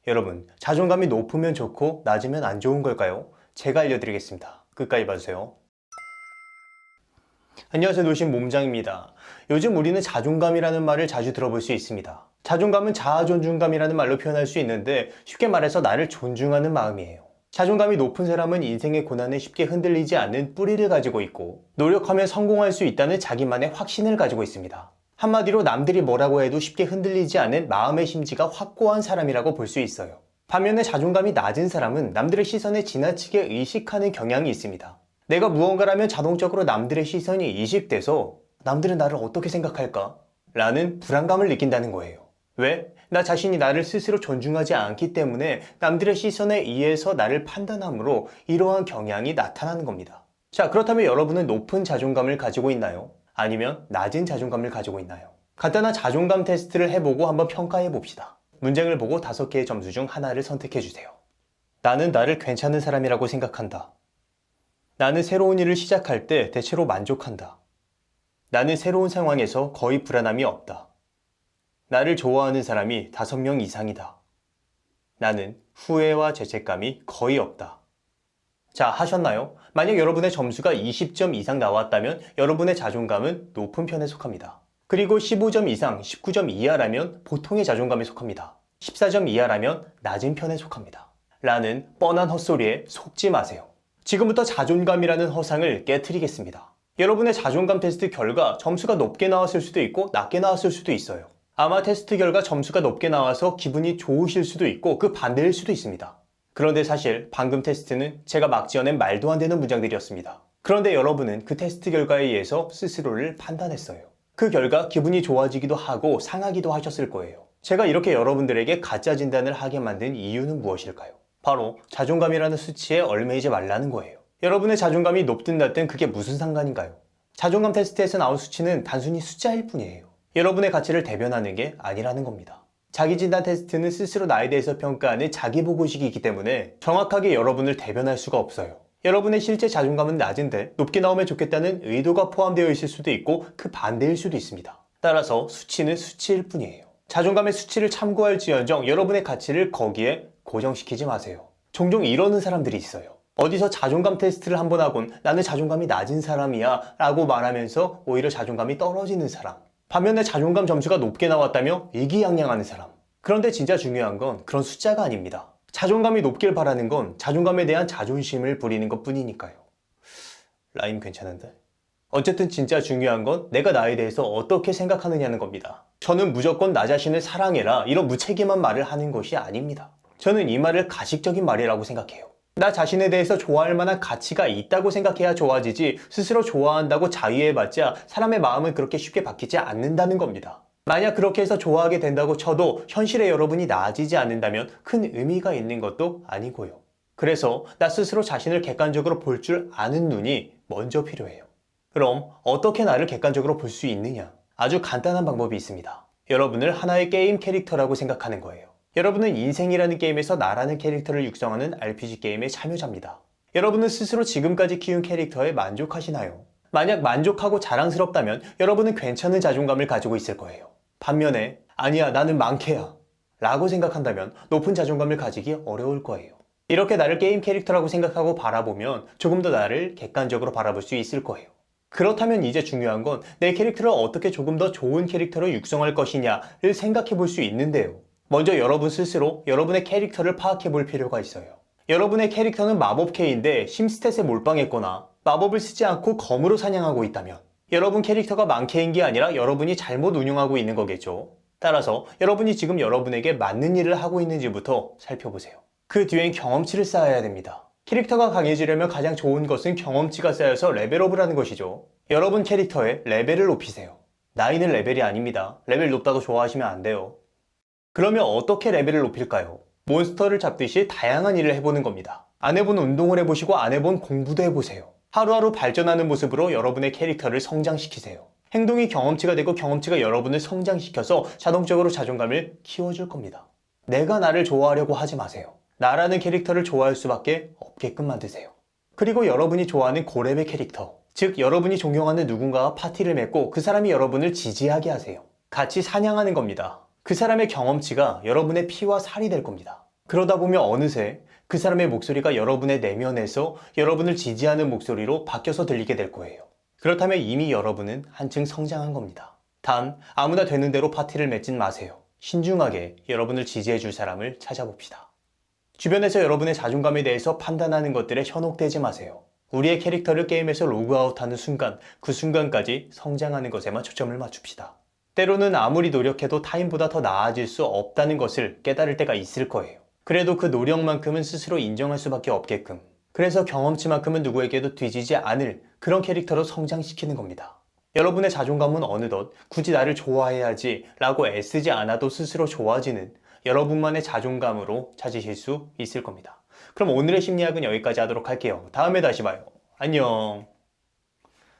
여러분, 자존감이 높으면 좋고 낮으면 안 좋은 걸까요? 제가 알려드리겠습니다. 끝까지 봐주세요. 안녕하세요, 노신 몸장입니다. 요즘 우리는 자존감이라는 말을 자주 들어볼 수 있습니다. 자존감은 자아존중감이라는 말로 표현할 수 있는데 쉽게 말해서 나를 존중하는 마음이에요. 자존감이 높은 사람은 인생의 고난에 쉽게 흔들리지 않는 뿌리를 가지고 있고 노력하면 성공할 수 있다는 자기만의 확신을 가지고 있습니다. 한마디로 남들이 뭐라고 해도 쉽게 흔들리지 않는 마음의 심지가 확고한 사람이라고 볼 수 있어요. 반면에 자존감이 낮은 사람은 남들의 시선에 지나치게 의식하는 경향이 있습니다. 내가 무언가라면 자동적으로 남들의 시선이 이식돼서 남들은 나를 어떻게 생각할까? 라는 불안감을 느낀다는 거예요. 왜? 나 자신이 나를 스스로 존중하지 않기 때문에 남들의 시선에 의해서 나를 판단함으로 이러한 경향이 나타나는 겁니다. 자, 그렇다면 여러분은 높은 자존감을 가지고 있나요? 아니면 낮은 자존감을 가지고 있나요? 간단한 자존감 테스트를 해보고 한번 평가해 봅시다. 문장을 보고 5개의 점수 중 하나를 선택해 주세요. 나는 나를 괜찮은 사람이라고 생각한다. 나는 새로운 일을 시작할 때 대체로 만족한다. 나는 새로운 상황에서 거의 불안함이 없다. 나를 좋아하는 사람이 5명 이상이다. 나는 후회와 죄책감이 거의 없다. 자, 하셨나요? 만약 여러분의 점수가 20점 이상 나왔다면 여러분의 자존감은 높은 편에 속합니다. 그리고 15점 이상, 19점 이하라면 보통의 자존감에 속합니다. 14점 이하라면 낮은 편에 속합니다. 라는 뻔한 헛소리에 속지 마세요. 지금부터 자존감이라는 허상을 깨트리겠습니다. 여러분의 자존감 테스트 결과 점수가 높게 나왔을 수도 있고 낮게 나왔을 수도 있어요. 아마 테스트 결과 점수가 높게 나와서 기분이 좋으실 수도 있고 그 반대일 수도 있습니다. 그런데 사실 방금 테스트는 제가 막 지어낸 말도 안 되는 문장들이었습니다. 그런데 여러분은 그 테스트 결과에 의해서 스스로를 판단했어요. 그 결과 기분이 좋아지기도 하고 상하기도 하셨을 거예요. 제가 이렇게 여러분들에게 가짜 진단을 하게 만든 이유는 무엇일까요? 바로 자존감이라는 수치에 얽매이지 말라는 거예요. 여러분의 자존감이 높든 낮든 그게 무슨 상관인가요? 자존감 테스트에서 나온 수치는 단순히 숫자일 뿐이에요. 여러분의 가치를 대변하는 게 아니라는 겁니다. 자기진단 테스트는 스스로 나에 대해서 평가하는 자기보고식이기 때문에 정확하게 여러분을 대변할 수가 없어요. 여러분의 실제 자존감은 낮은데 높게 나오면 좋겠다는 의도가 포함되어 있을 수도 있고 그 반대일 수도 있습니다. 따라서 수치는 수치일 뿐이에요. 자존감의 수치를 참고할지언정 여러분의 가치를 거기에 고정시키지 마세요. 종종 이러는 사람들이 있어요. 어디서 자존감 테스트를 한번 하곤 나는 자존감이 낮은 사람이야 라고 말하면서 오히려 자존감이 떨어지는 사람. 반면에 자존감 점수가 높게 나왔다며 의기양양하는 사람. 그런데 진짜 중요한 건 그런 숫자가 아닙니다. 자존감이 높길 바라는 건 자존감에 대한 자존심을 부리는 것 뿐이니까요. 라임 괜찮은데? 어쨌든 진짜 중요한 건 내가 나에 대해서 어떻게 생각하느냐는 겁니다. 저는 무조건 나 자신을 사랑해라 이런 무책임한 말을 하는 것이 아닙니다. 저는 이 말을 가식적인 말이라고 생각해요. 나 자신에 대해서 좋아할 만한 가치가 있다고 생각해야 좋아지지 스스로 좋아한다고 자유해봤자 사람의 마음은 그렇게 쉽게 바뀌지 않는다는 겁니다. 만약 그렇게 해서 좋아하게 된다고 쳐도 현실에 여러분이 나아지지 않는다면 큰 의미가 있는 것도 아니고요. 그래서 나 스스로 자신을 객관적으로 볼 줄 아는 눈이 먼저 필요해요. 그럼 어떻게 나를 객관적으로 볼 수 있느냐? 아주 간단한 방법이 있습니다. 여러분을 하나의 게임 캐릭터라고 생각하는 거예요. 여러분은 인생이라는 게임에서 나라는 캐릭터를 육성하는 RPG 게임의 참여자입니다. 여러분은 스스로 지금까지 키운 캐릭터에 만족하시나요? 만약 만족하고 자랑스럽다면 여러분은 괜찮은 자존감을 가지고 있을 거예요. 반면에 아니야 나는 망캐야 라고 생각한다면 높은 자존감을 가지기 어려울 거예요. 이렇게 나를 게임 캐릭터라고 생각하고 바라보면 조금 더 나를 객관적으로 바라볼 수 있을 거예요. 그렇다면 이제 중요한 건 내 캐릭터를 어떻게 조금 더 좋은 캐릭터로 육성할 것이냐를 생각해 볼 수 있는데요. 먼저 여러분 스스로 여러분의 캐릭터를 파악해 볼 필요가 있어요. 여러분의 캐릭터는 마법캐인데 심스탯에 몰빵했거나 마법을 쓰지 않고 검으로 사냥하고 있다면 여러분 캐릭터가 망캐인 게 아니라 여러분이 잘못 운용하고 있는 거겠죠. 따라서 여러분이 지금 여러분에게 맞는 일을 하고 있는지부터 살펴보세요. 그 뒤엔 경험치를 쌓아야 됩니다. 캐릭터가 강해지려면 가장 좋은 것은 경험치가 쌓여서 레벨업을 하는 것이죠. 여러분 캐릭터의 레벨을 높이세요. 나이는 레벨이 아닙니다. 레벨 높다고 좋아하시면 안 돼요. 그러면 어떻게 레벨을 높일까요? 몬스터를 잡듯이 다양한 일을 해보는 겁니다. 안 해본 운동을 해보시고 안 해본 공부도 해보세요. 하루하루 발전하는 모습으로 여러분의 캐릭터를 성장시키세요. 행동이 경험치가 되고 경험치가 여러분을 성장시켜서 자동적으로 자존감을 키워줄 겁니다. 내가 나를 좋아하려고 하지 마세요. 나라는 캐릭터를 좋아할 수밖에 없게끔 만드세요. 그리고 여러분이 좋아하는 고레벨 캐릭터, 즉 여러분이 존경하는 누군가와 파티를 맺고 그 사람이 여러분을 지지하게 하세요. 같이 사냥하는 겁니다. 그 사람의 경험치가 여러분의 피와 살이 될 겁니다. 그러다 보면 어느새 그 사람의 목소리가 여러분의 내면에서 여러분을 지지하는 목소리로 바뀌어서 들리게 될 거예요. 그렇다면 이미 여러분은 한층 성장한 겁니다. 단, 아무나 되는 대로 파티를 맺진 마세요. 신중하게 여러분을 지지해 줄 사람을 찾아봅시다. 주변에서 여러분의 자존감에 대해서 판단하는 것들에 현혹되지 마세요. 우리의 캐릭터를 게임에서 로그아웃하는 순간, 그 순간까지 성장하는 것에만 초점을 맞춥시다. 때로는 아무리 노력해도 타인보다 더 나아질 수 없다는 것을 깨달을 때가 있을 거예요. 그래도 그 노력만큼은 스스로 인정할 수밖에 없게끔. 그래서 경험치만큼은 누구에게도 뒤지지 않을 그런 캐릭터로 성장시키는 겁니다. 여러분의 자존감은 어느덧 굳이 나를 좋아해야지 라고 애쓰지 않아도 스스로 좋아지는 여러분만의 자존감으로 찾으실 수 있을 겁니다. 그럼 오늘의 심리학은 여기까지 하도록 할게요. 다음에 다시 봐요. 안녕.